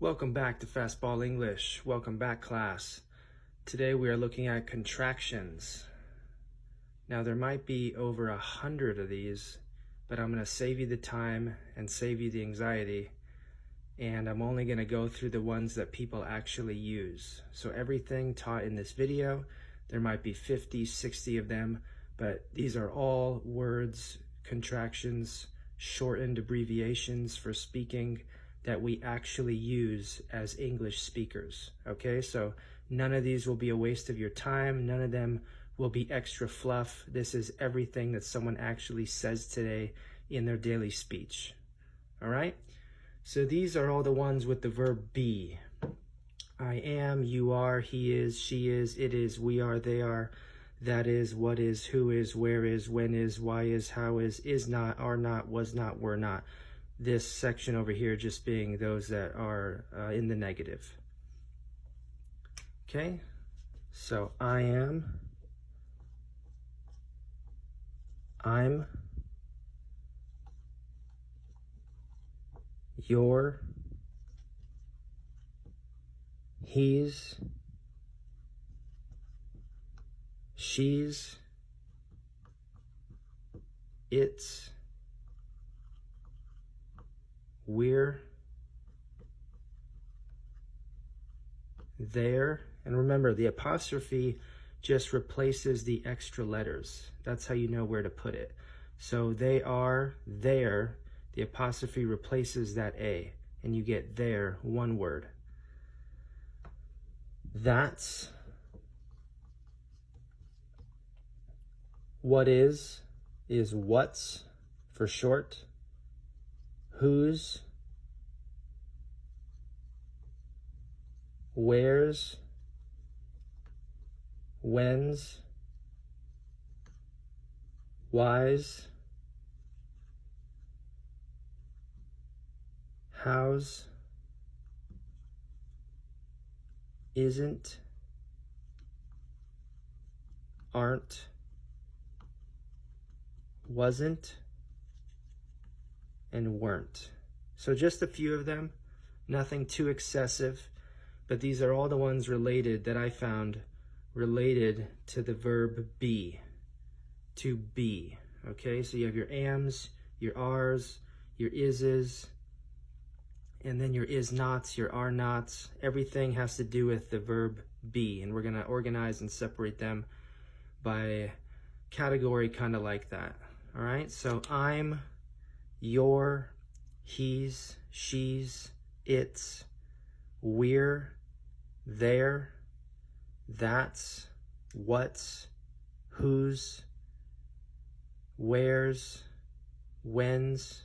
Welcome back to Fastball English. Welcome back, class. Today we are looking at contractions. Now there might be over 100 of these, but I'm going to save you the time and save you the anxiety, and I'm only going to go through the ones that people actually use. So everything taught in this video, there might be 50, 60 of them, but these are all words, contractions, shortened abbreviations for speaking that we actually use as English speakers, okay? So none of these will be a waste of your time. None of them will be extra fluff. This is everything that someone actually says today in their daily speech, all right? So these are all the ones with the verb be. I am, you are, he is, she is, it is, we are, they are, that is, what is, who is, where is, when is, why is, how is not, are not, was not, were not. This section over here just being those that are in the negative. Okay, so I am, I'm, you're, he's, she's, it's, we're, there, and remember the apostrophe just replaces the extra letters. That's how you know where to put it. So they are, there, the apostrophe replaces that A, and you get there, one word. That's, what is what's for short. Whose, where's, when's, why's, how's, isn't, aren't, wasn't, and weren't. So just a few of them, nothing too excessive, but these are all the ones related that I found related to the verb be, to be. Okay, so you have your ams, your ares, your ises, and then your is nots, your are nots. Everything has to do with the verb be, and we're going to organize and separate them by category, kind of like that. All right, so I'm, your, he's, she's, it's, we're, there, that's, what's, whose, where's, when's,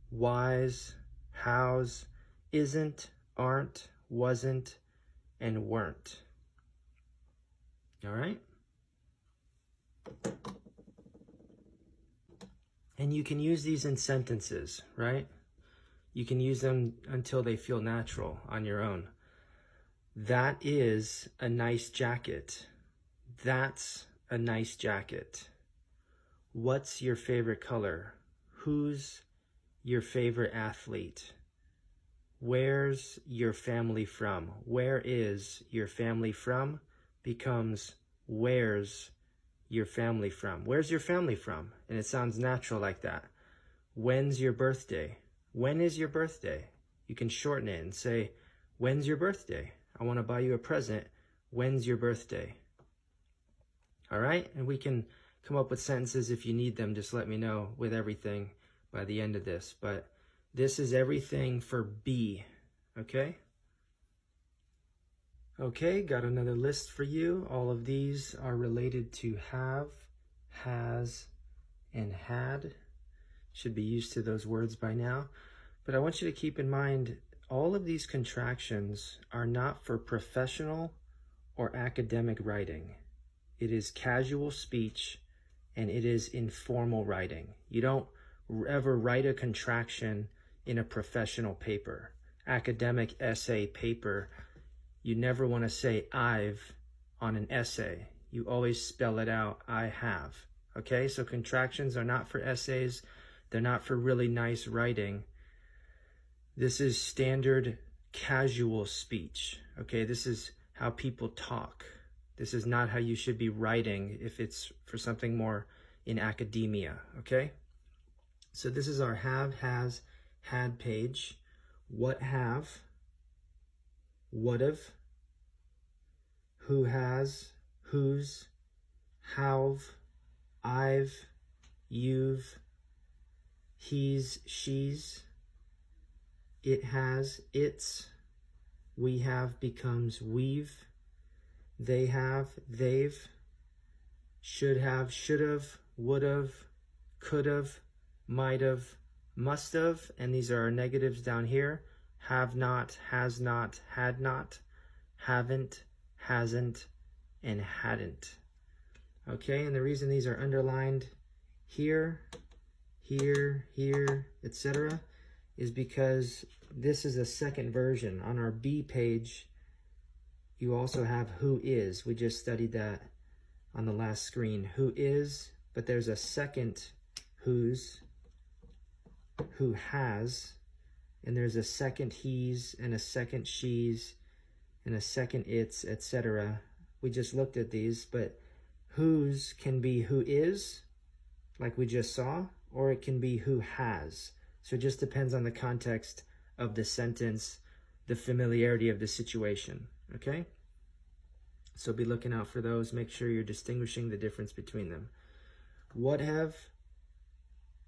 why's, how's, isn't, aren't, wasn't, and weren't. All right? And you can use these in sentences, right? You can use them until they feel natural on your own. That is a nice jacket. That's a nice jacket. What's your favorite color? Who's your favorite athlete? Where's your family from? Where is your family from becomes where's your family from? Where's your family from? And it sounds natural like that. When's your birthday? When is your birthday? You can shorten it and say, when's your birthday? I want to buy you a present. When's your birthday? All right? And we can come up with sentences if you need them. Just let me know with everything by the end of this. But this is everything for be, okay? Okay, got another list for you. All of these are related to have, has, and had. Should be used to those words by now. But I want you to keep in mind, all of these contractions are not for professional or academic writing. It is casual speech and it is informal writing. You don't ever write a contraction in a professional paper, academic essay paper. You never want to say I've on an essay. You always spell it out, I have. Okay, so contractions are not for essays. They're not for really nice writing. This is standard casual speech. Okay, this is how people talk. This is not how you should be writing if it's for something more in academia, okay? So this is our have, has, had page. What have, would've, who has, whose, how've, I've, you've, he's, she's, it has, it's, we have becomes we've, they have, they've, should have, should've, would've, could've, might've, must've, and these are our negatives down here. Have not, has not, had not, haven't, hasn't, and hadn't. Okay, and the reason these are underlined here, here, here, etc. is because this is a second version. On our B page, you also have who is. We just studied that on the last screen. Who is, but there's a second who's, who has, and there's a second he's, and a second she's, and a second it's, etc. We just looked at these, but whose can be who is, like we just saw, or it can be who has. So it just depends on the context of the sentence, the familiarity of the situation, okay? So be looking out for those. Make sure you're distinguishing the difference between them. What have,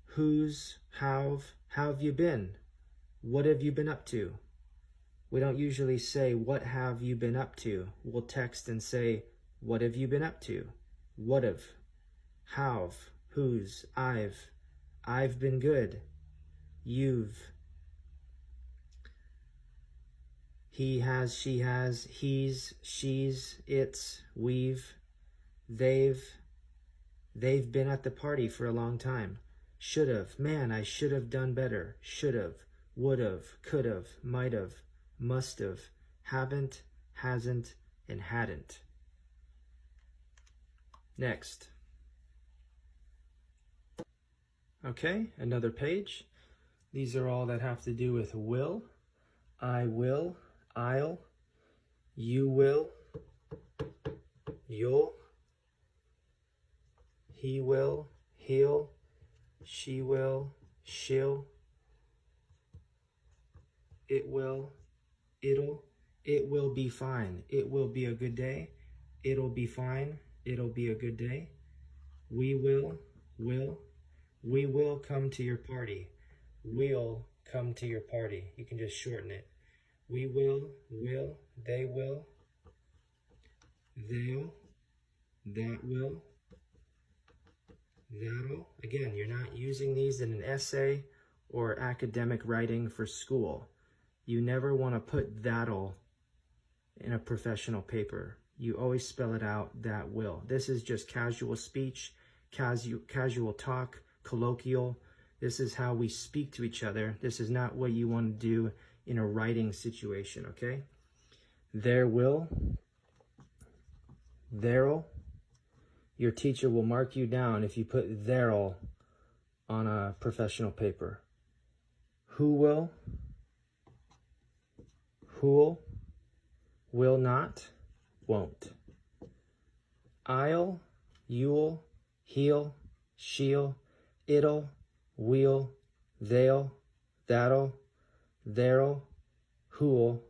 whose, how have you been? What have you been up to? We don't usually say, what have you been up to? We'll text and say, what have you been up to? What have, how've, whose, I've been good. You've, he has, she has, he's, she's, it's, we've, they've been at the party for a long time. Should've, man, I should have done better. Should've, would've, could've, might've, must've, haven't, hasn't, and hadn't. Next. Okay, another page. These are all that have to do with will. I will, I'll, you will, you'll, he will, he'll, she will, she'll, it will, it'll, it will be fine. It will be a good day. It'll be fine. It'll be a good day. We will come to your party. We'll come to your party. You can just shorten it. We will, they will, they'll, that will, that'll. Again, you're not using these in an essay or academic writing for school. You never want to put that'll in a professional paper. You always spell it out, that will. This is just casual speech, casual talk, colloquial. This is how we speak to each other. This is not what you want to do in a writing situation, okay? There will, there'll. Your teacher will mark you down if you put there'll on a professional paper. Who will, who'll, will not, won't. I'll, you'll, he'll, she'll, it'll, we'll, they'll, that'll, there'll, who'll,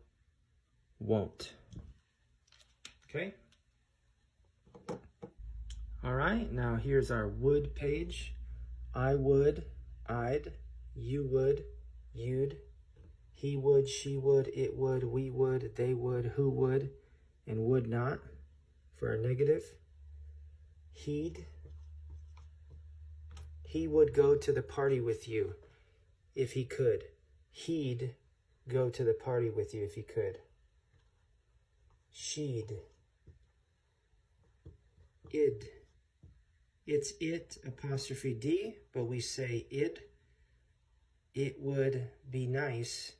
won't. Okay? All right, now here's our would page. I would, I'd, you would, you'd, he would, she would, it would, we would, they would, who would, and would not for our negative. He would go to the party with you if he could. He'd go to the party with you if he could. She'd. Id. It's it apostrophe D, but we say id. It would be nice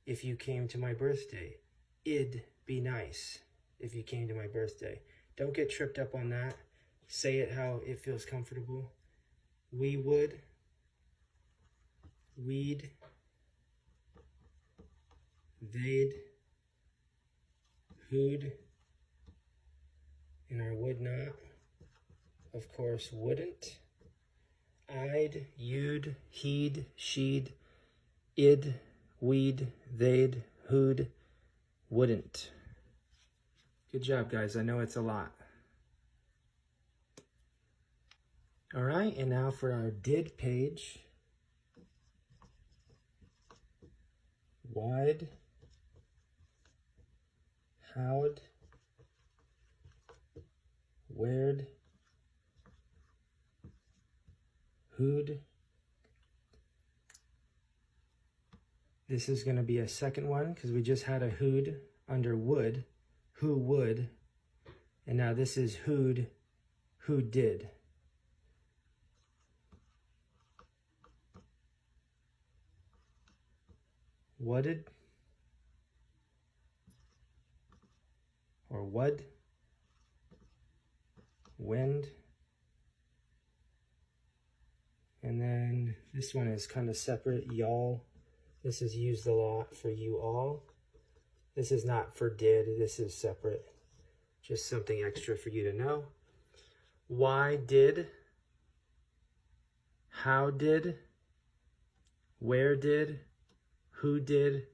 if you came to my birthday. It'd be nice if you came to my birthday. Don't get tripped up on that. Say it how it feels comfortable. We would, we'd, they'd, who'd, and our would not, of course, wouldn't. I'd, you'd, he'd, she'd, id, we'd, they'd, who'd, wouldn't. Good job, guys. I know it's a lot. All right, and now for our did page. Why'd, how'd, where'd, who'd. This is going to be a second one because we just had a who'd under would, who would, and now this is who'd, who did. What'd, or what, when'd, and then this one is kind of separate, y'all. This is used a lot for you all. This is not for did, this is separate. Just something extra for you to know. Why did, how did, where did, who did,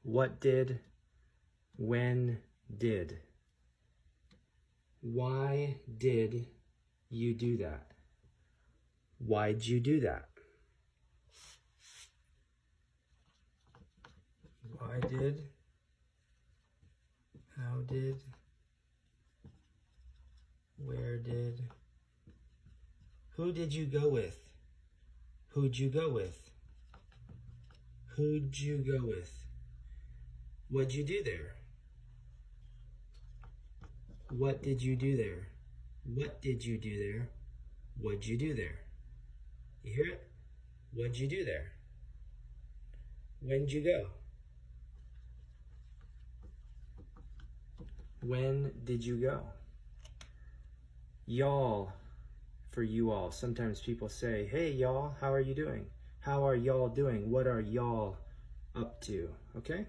what did, when did. Why did you do that? Why'd you do that? Why did, how did, where did, who did you go with? Who'd you go with? Who'd you go with? What'd you do there? What did you do there? What did you do there? What'd you do there? You hear it? What'd you do there? When'd you go? When did you go? Y'all, for you all. Sometimes people say, hey y'all, how are you doing? How are y'all doing? What are y'all up to? Okay?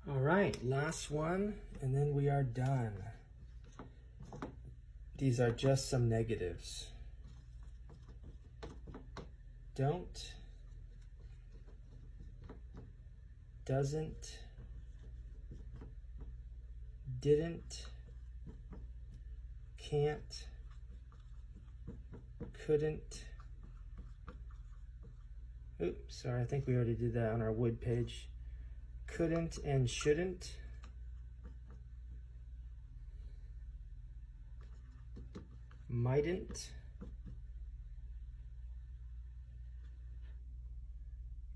All right, last one, and then we are done. These are just some negatives. Don't, doesn't, didn't, can't, couldn't. Oops, sorry, I think we already did that on our would page. Couldn't and shouldn't. Mightn't.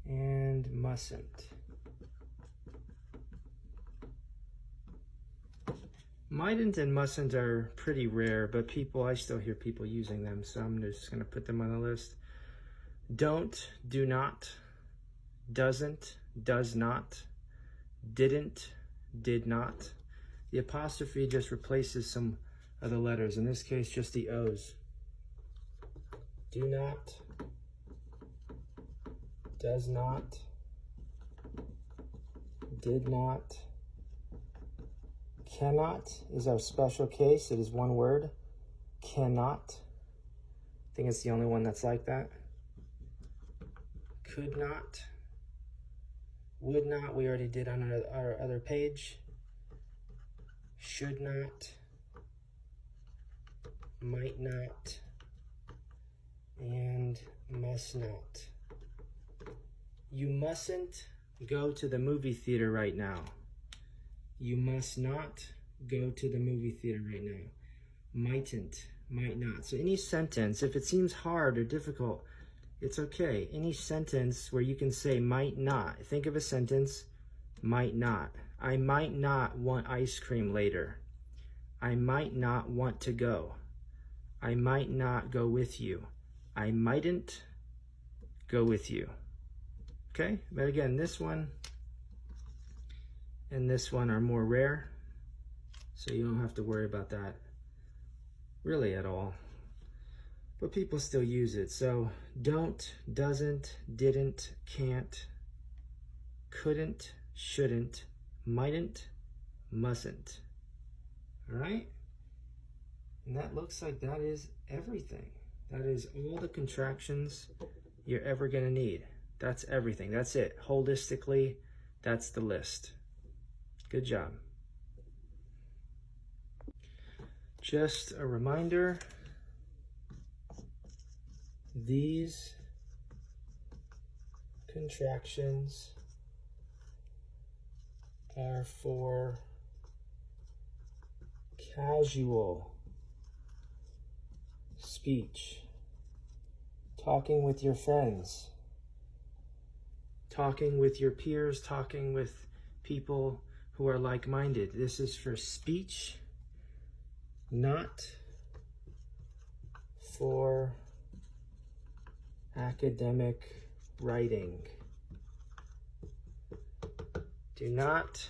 And mustn't. Mightn't and mustn't are pretty rare, but I still hear people using them, so I'm just going to put them on the list. Don't, do not, doesn't, does not, didn't, did not. The apostrophe just replaces some of the letters, in this case just the O's. Do not, does not, did not. Cannot is our special case. It is one word. Cannot. I think it's the only one that's like that. Could not. Would not, we already did on our other page. Should not. Might not. And must not. You mustn't go to the movie theater right now. You must not go to the movie theater right now. Mightn't, might not. So any sentence, if it seems hard or difficult, it's okay. Any sentence where you can say might not. Think of a sentence, might not. I might not want ice cream later. I might not want to go. I might not go with you. I mightn't go with you. Okay, but again, this one and this one are more rare, so you don't have to worry about that really at all. but people still use it. So don't, doesn't, didn't, can't, couldn't, shouldn't, mightn't, mustn't. All right? And that looks like that is everything. That is all the contractions you're ever going to need. That's everything. That's it. Holistically, that's the list. Good job. Just a reminder, these contractions are for casual speech, talking with your friends, talking with your peers, talking with people who are like-minded. This is for speech, not for academic writing. Do not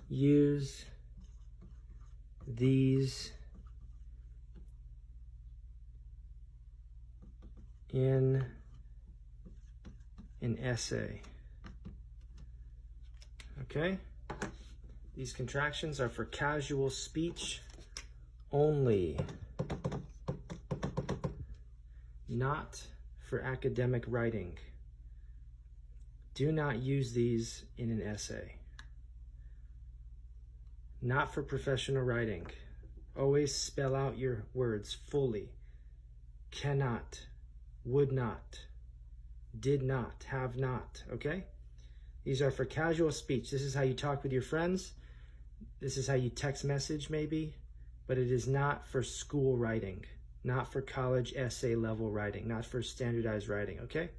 use these in an essay. Okay? These contractions are for casual speech only, not for academic writing. Do not use these in an essay. Not for professional writing. Always spell out your words fully. Cannot, would not, did not, have not, okay? These are for casual speech. This is how you talk with your friends. This is how you text message maybe, but it is not for school writing, not for college essay level writing, not for standardized writing, okay?